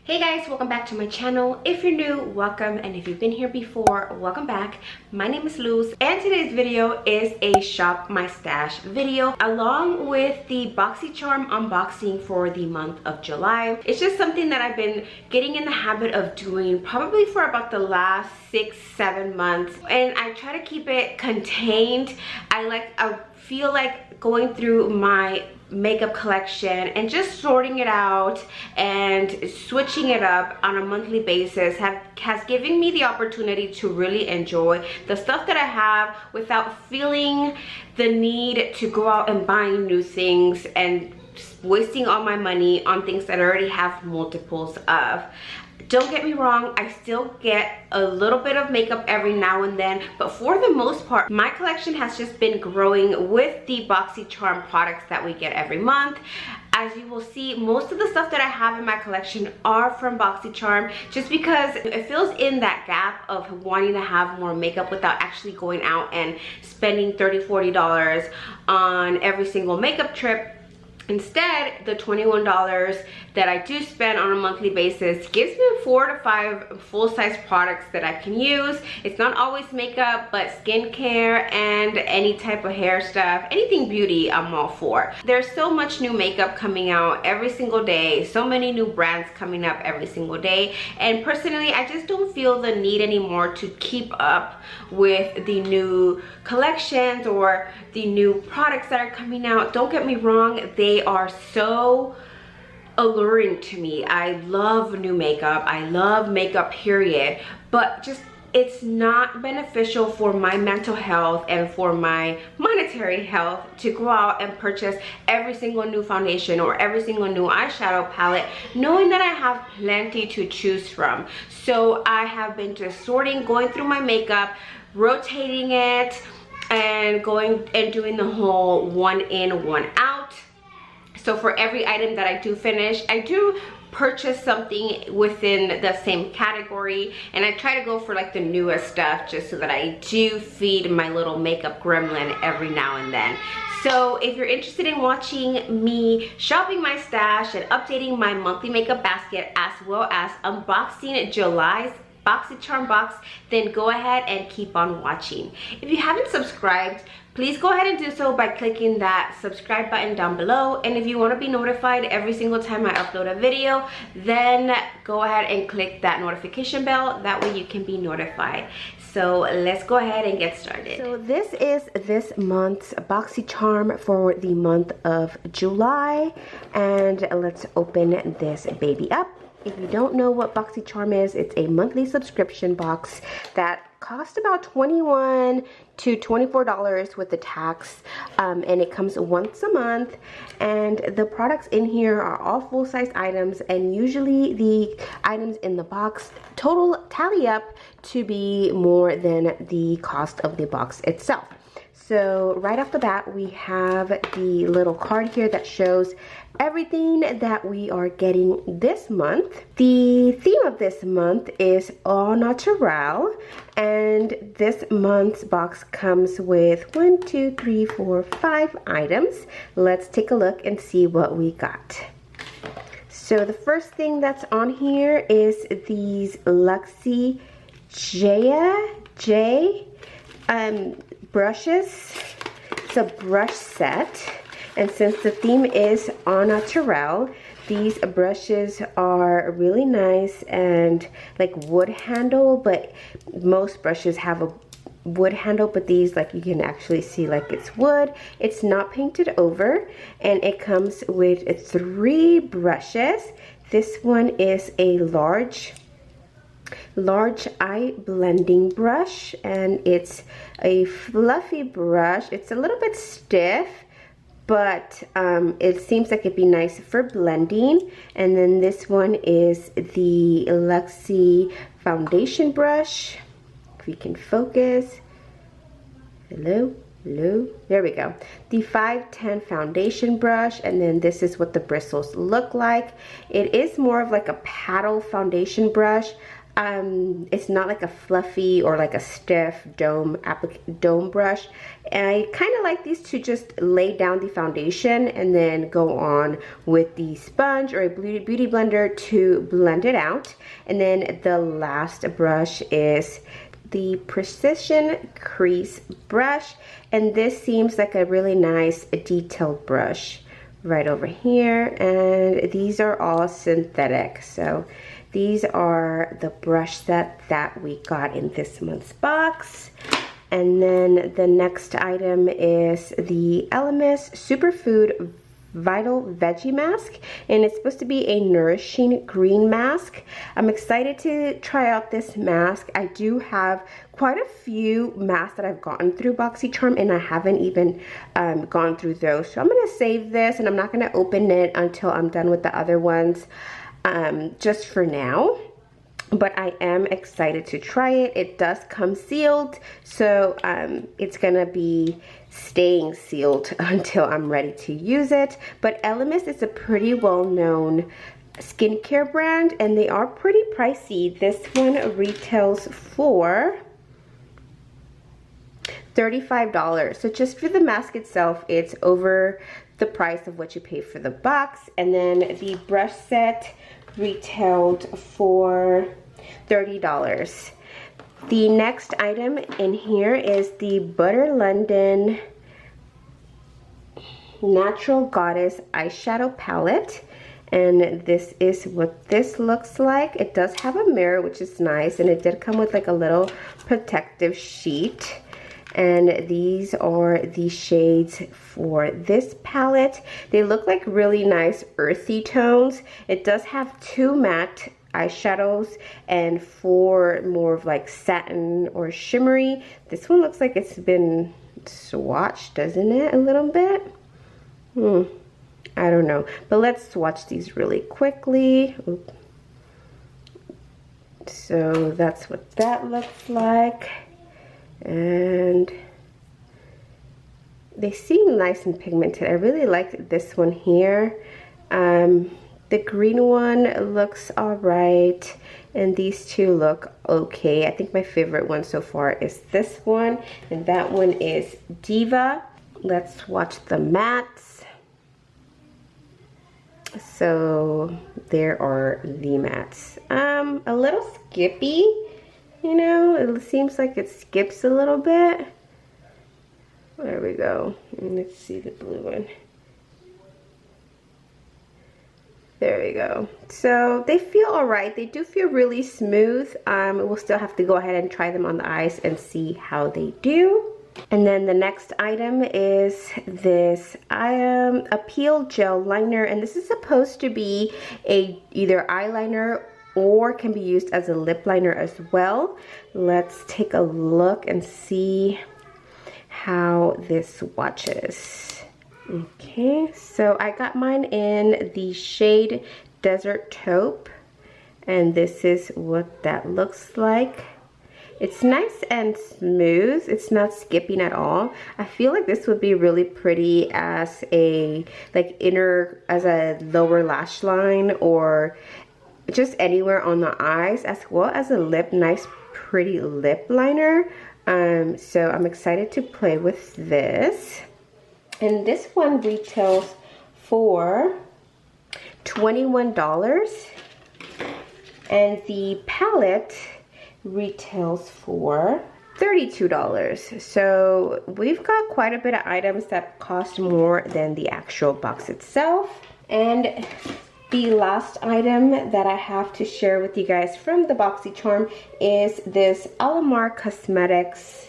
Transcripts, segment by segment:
Hey guys, welcome back to my channel. If you're new, welcome, and if you've been here before, welcome back. My name is Luz, and today's video is a shop my stash video along with the Boxycharm unboxing for the month of July. It's just something that I've been getting in the habit of doing probably for about the last 6-7 months, and I try to keep it contained. I feel like going through my makeup collection and just sorting it out and switching it up on a monthly basis has given me the opportunity to really enjoy the stuff that I have without feeling the need to go out and buy new things and wasting all my money on things that I already have multiples of. Don't get me wrong, I still get a little bit of makeup every now and then, but for the most part, my collection has just been growing with the Boxycharm products that we get every month. As you will see, most of the stuff that I have in my collection are from Boxycharm, just because it fills in that gap of wanting to have more makeup without actually going out and spending $30–40 on every single makeup trip. Instead, the $21 that I do spend on a monthly basis gives me 4 to 5 full-size products that I can use. It's not always makeup, but skincare and any type of hair stuff, anything beauty, I'm all for. There's so much new makeup coming out every single day, so many new brands coming up every single day, and personally, I just don't feel the need anymore to keep up with the new collections or the new products that are coming out. Don't get me wrong, they are so alluring to me. I love new makeup. I love makeup, period. But just it's not beneficial for my mental health and for my monetary health to go out and purchase every single new foundation or every single new eyeshadow palette, knowing that I have plenty to choose from. So I have been just going through my makeup, rotating it, and going and doing the whole one in, one out. So for every item that I do finish, I do purchase something within the same category, and I try to go for like the newest stuff just so that I do feed my little makeup gremlin every now and then. So if you're interested in watching me shopping my stash and updating my monthly makeup basket, as well as unboxing July's Boxycharm box, then go ahead and keep on watching. If you haven't subscribed, please go ahead and do so by clicking that subscribe button down below. And if you want to be notified every single time I upload a video, then go ahead and click that notification bell. That way you can be notified. So let's go ahead and get started. So this is this month's Boxycharm for the month of July, and let's open this baby up. If you don't know what Boxycharm is, it's a monthly subscription box that costs about $21 to $24 with the tax, and it comes once a month, and the products in here are all full-size items, and usually the items in the box total tally up to be more than the cost of the box itself. So right off the bat, we have the little card here that shows everything that we are getting this month. The theme of this month is Au Naturel, and this month's box comes with 1, 2, 3, 4, 5 items. Let's take a look and see what we got. So the first thing that's on here is these Luxie J brushes. It's a brush set, and since the theme is Au Naturel, these brushes are really nice and like wood handle, but most brushes have a wood handle, but these, like, you can actually see like it's wood. It's not painted over, and it comes with 3 brushes. This one is a large eye blending brush, and it's a fluffy brush. It's a little bit stiff, but it seems like it'd be nice for blending. And then this one is the Luxie foundation brush. If we can focus. Hello, there we go. The 510 foundation brush, and then this is what the bristles look like. It is more of like a paddle foundation brush. it's not like a fluffy or like a stiff dome brush. And I kind of like these to just lay down the foundation and then go on with the sponge or a beauty blender to blend it out. And then the last brush is the Precision Crease brush, and this seems like a really nice detailed brush right over here. And these are all synthetic, so these are the brush set that we got in this month's box. And then the next item is the Elemis Superfood Vital Veggie Mask, and it's supposed to be a nourishing green mask. I'm excited to try out this mask. I do have quite a few masks that I've gotten through Boxycharm, and I haven't even gone through those. So I'm gonna save this, and I'm not gonna open it until I'm done with the other ones, just for now. But I am excited to try it. It does come sealed, so it's gonna be staying sealed until I'm ready to use it. But Elemis is a pretty well-known skincare brand, and they are pretty pricey. This one retails for $35. So just for the mask itself, it's over the price of what you pay for the box. And then the brush set retailed for $30. The next item in here is the Butter London Natural Goddess eyeshadow palette, and this is what this looks like. It does have a mirror, which is nice, and it did come with like a little protective sheet. And these are the shades for this palette. They look like really nice earthy tones. It does have 2 matte eyeshadows and 4 more of like satin or shimmery. This one looks like it's been swatched, doesn't it, a little bit? I don't know, but let's swatch these really quickly. Oop. So that's what that looks like, and they seem nice and pigmented. I really like this one here. The green one looks all right, and these two look okay. I think my favorite one so far is this one, and that one is Diva. Let's swatch the mattes. So there are the mattes. A little skippy, you know, it seems like it skips a little bit. There we go. Let's see the blue one. There we go. So they feel all right. They do feel really smooth. We'll still have to go ahead and try them on the eyes and see how they do. And then the next item is this Appeal Gel Liner, and this is supposed to be either eyeliner or can be used as a lip liner as well. Let's take a look and see how this swatches. Okay, so I got mine in the shade Desert Taupe, and this is what that looks like. It's nice and smooth. It's not skipping at all. I feel like this would be really pretty as a as a lower lash line, or just anywhere on the eyes, as well as a nice pretty lip liner. So I'm excited to play with this. And this one retails for $21, and the palette retails for $32. So we've got quite a bit of items that cost more than the actual box itself. And the last item that I have to share with you guys from the Boxycharm is this Alamar Cosmetics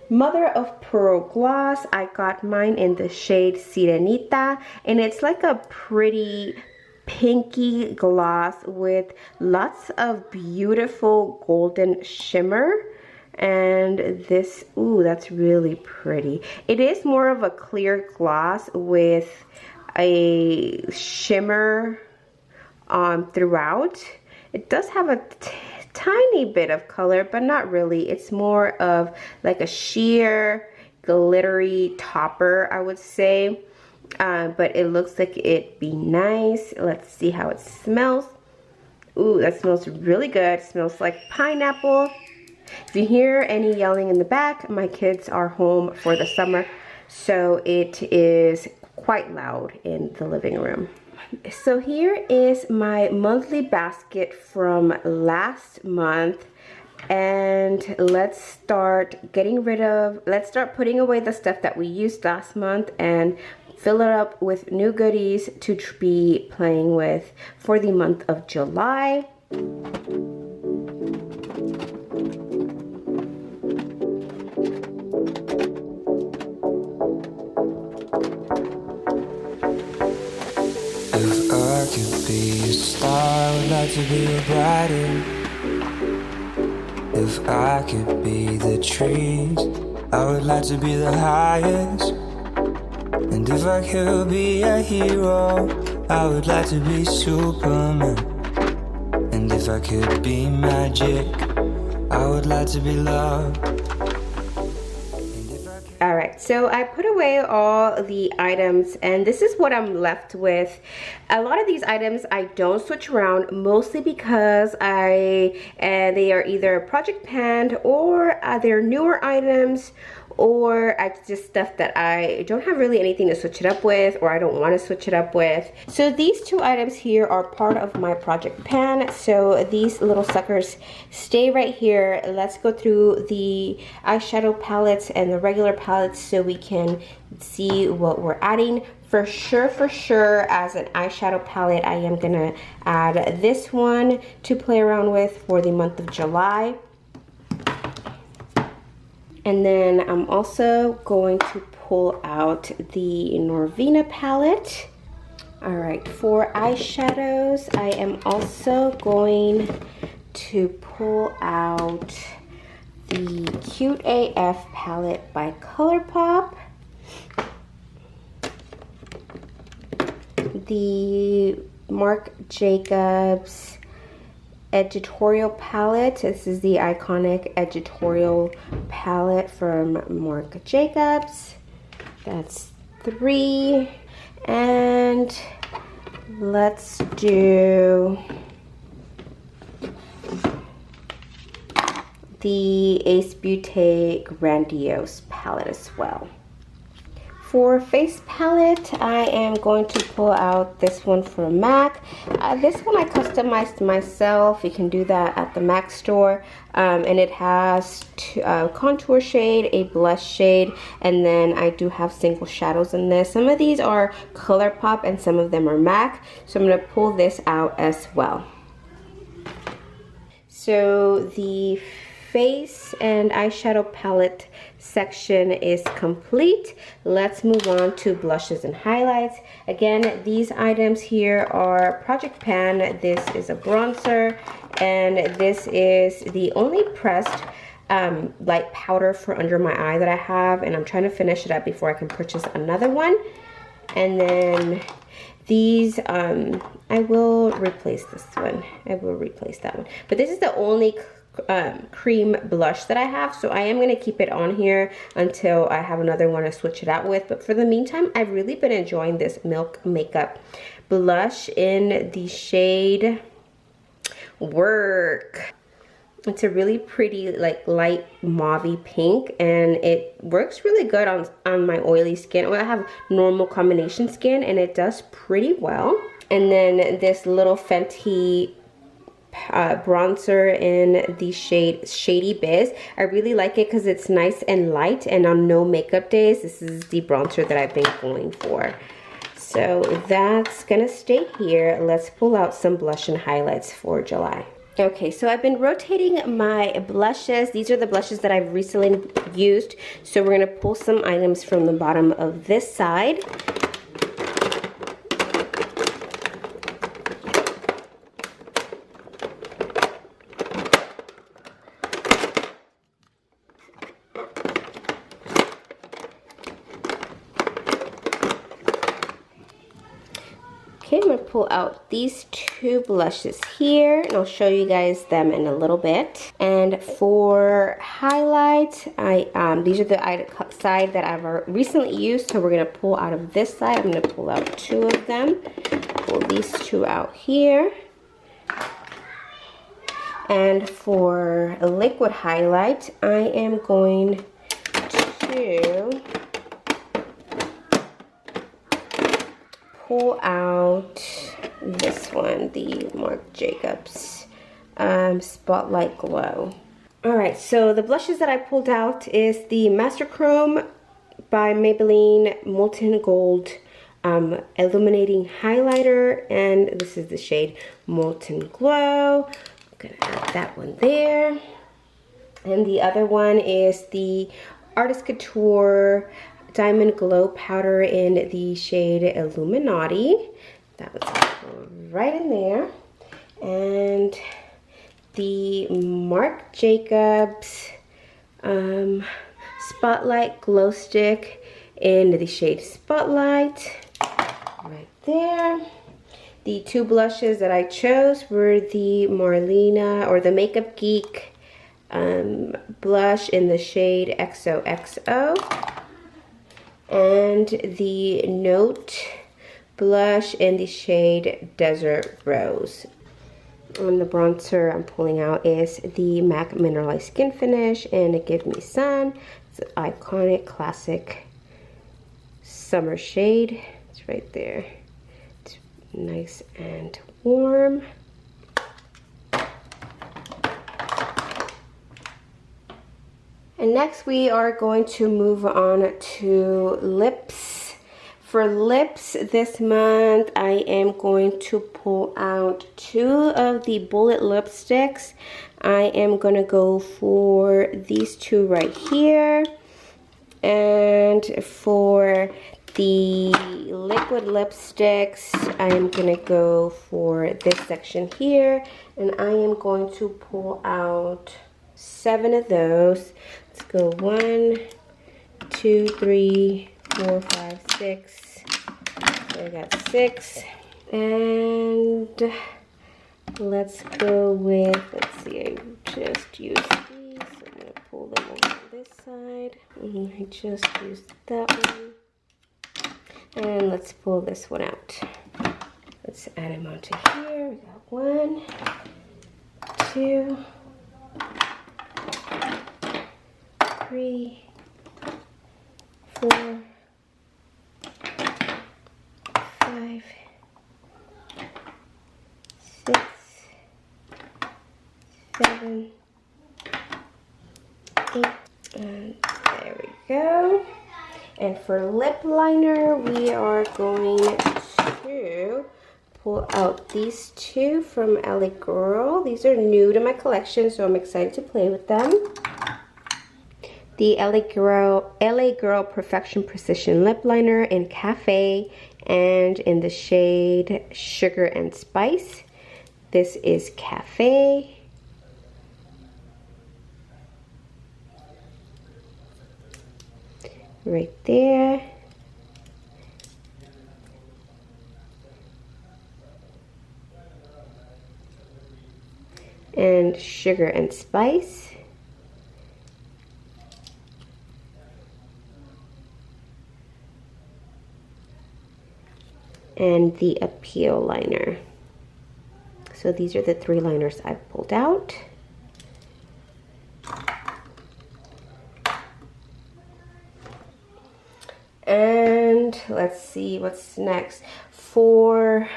Mother of Pearl Gloss. I got mine in the shade Sirenita, and it's like a pretty pinky gloss with lots of beautiful golden shimmer. And this, ooh, that's really pretty. It is more of a clear gloss with a shimmer throughout. It does have a tiny bit of color, but not really. It's more of like a sheer glittery topper, I would say. But it looks like it'd be nice. Let's see how it smells. Ooh, that smells really good. It smells like pineapple. If you hear any yelling in the back, my kids are home for the summer, so it is quite loud in the living room. So here is my monthly basket from last month, and let's start putting away the stuff that we used last month and fill it up with new goodies to be playing with for the month of July. If I could be a star, I would like to be a brighter. If I could be the trees, I would like to be the highest. And if I could be a hero, I would like to be Superman. And if I could be magic, I would like to be love. Alright, so I put away all the items and this is what I'm left with. A lot of these items I don't switch around, mostly because they are either project panned or they're newer items, or just stuff that I don't have really anything to switch it up with, or I don't want to switch it up with. So these two items here are part of my project pan, so these little suckers stay right here. Let's go through the eyeshadow palettes and the regular palettes so we can see what we're adding. For sure, as an eyeshadow palette, I am gonna add this one to play around with for the month of July. And then I'm also going to pull out the Norvina palette. All right, for eyeshadows, I am also going to pull out the Cute AF palette by ColourPop. The Marc Jacobs editorial palette. This is the iconic editorial palette from Marc Jacobs. That's 3. And let's do the Ace Beauté Grandiose palette as well. For face palette, I am going to pull out this one from MAC. This one I customized myself. You can do that at the MAC store. And it has a contour shade, a blush shade, and then I do have single shadows in this. Some of these are ColourPop and some of them are MAC. So I'm going to pull this out as well. So the face and eyeshadow palette section is complete. Let's move on to blushes and highlights. Again, these items here are Project Pan. This is a bronzer, and this is the only pressed light powder for under my eye that I have, and I'm trying to finish it up before I can purchase another one. And then these, I will replace this one. I will replace that one. But this is the only cream blush that I have, so I am going to keep it on here until I have another one to switch it out with. But for the meantime, I've really been enjoying this Milk Makeup blush in the shade Work. It's a really pretty, like, light mauvey pink, and it works really good on my oily skin. Well, I have normal combination skin, and it does pretty well. And then this little Fenty bronzer in the shade Shady Biz. I really like it because it's nice and light, and on no makeup days, this is the bronzer that I've been going for. So that's gonna stay here. Let's pull out some blush and highlights for July. Okay, so I've been rotating my blushes. These are the blushes that I've recently used. So we're gonna pull some items from the bottom of this side. Okay, I'm going to pull out these two blushes here, and I'll show you guys them in a little bit. And for highlights, these are the side that I've recently used, so we're going to pull out of this side. I'm going to pull out 2 of them. Pull these 2 out here. And for a liquid highlight, I am going to pull out this one, the Marc Jacobs Spotlight Glow. Alright, so the blushes that I pulled out is the Master Chrome by Maybelline Molten Gold Illuminating Highlighter, and this is the shade Molten Glow. I'm gonna add that one there. And the other one is the Artist Couture Diamond Glow Powder in the shade Illuminati. That was right in there. And the Marc Jacobs Spotlight Glow Stick in the shade Spotlight, right there. The two blushes that I chose were the Marlena, or the Makeup Geek blush in the shade XOXO, and the Note blush in the shade Desert Rose. And the bronzer I'm pulling out is the MAC Mineralized Skin Finish in a Give Me Sun. It's an iconic classic summer shade. It's right there. It's nice and warm. And next we are going to move on to lips. For lips this month, I am going to pull out two of the Bullet lipsticks. I am going to go for these two right here. And for the liquid lipsticks, I am going to go for this section here. And I am going to pull out 7 of those. Let's go 1, 2, 3, 4, 5, 6. So I got 6. And let's go with, let's see, I just used these. So I'm going to pull them over to this side. I just used that one. And let's pull this one out. Let's add them onto here. We got 1, 2, 3, 4, 5, 6, 7, 8, and there we go. And for lip liner, we are going to pull out these two from LA Girl. These are new to my collection, so I'm excited to play with them. The LA Girl Perfection Precision Lip Liner in Cafe and in the shade Sugar and Spice. This is Cafe. Right there. And Sugar and Spice. And the Appeal liner. So these are the 3 liners I've pulled out. And let's see what's next. For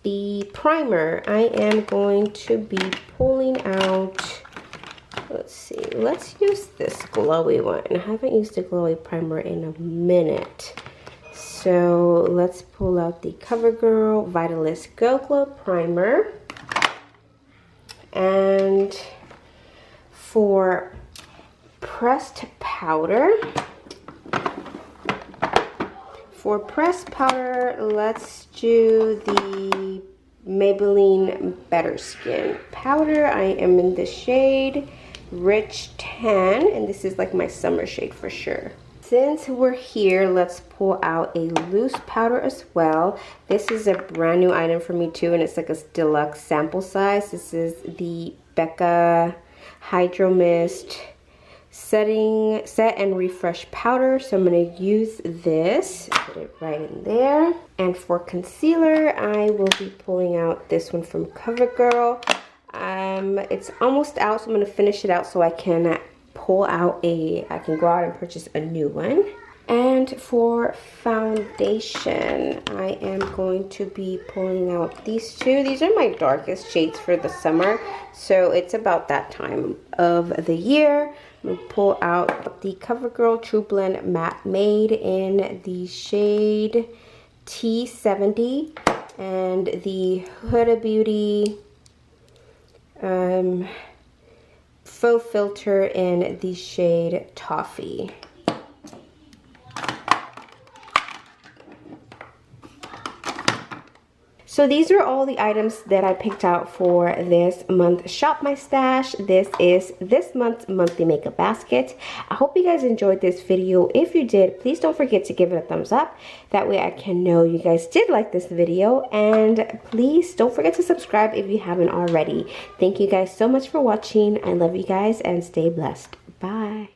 the primer, I am going to be pulling out, let's see, let's use this glowy one. I haven't used a glowy primer in a minute. So let's pull out the CoverGirl Vitalist Go Glow Primer. And for pressed powder, let's do the Maybelline Better Skin powder. I am in the shade Rich Tan, and this is like my summer shade for sure. Since we're here, let's pull out a loose powder as well. This is a brand new item for me too, and it's like a deluxe sample size. This is the Becca Hydro Mist Set and Refresh Powder. So I'm going to use this, put it right in there. And for concealer, I will be pulling out this one from CoverGirl. It's almost out, so I'm gonna finish it out so I can go out and purchase a new one. And for foundation, I am going to be pulling out these two. These are my darkest shades for the summer, so it's about that time of the year. I'm going to pull out the CoverGirl True Blend Matte Made in the shade T70 and the Huda Beauty Faux Filter in the shade Toffee. So these are all the items that I picked out for this month Shop My Stash. This is this month's monthly makeup basket. I hope you guys enjoyed this video. If you did, please don't forget to give it a thumbs up. That way I can know you guys did like this video. And please don't forget to subscribe if you haven't already. Thank you guys so much for watching. I love you guys and stay blessed. Bye.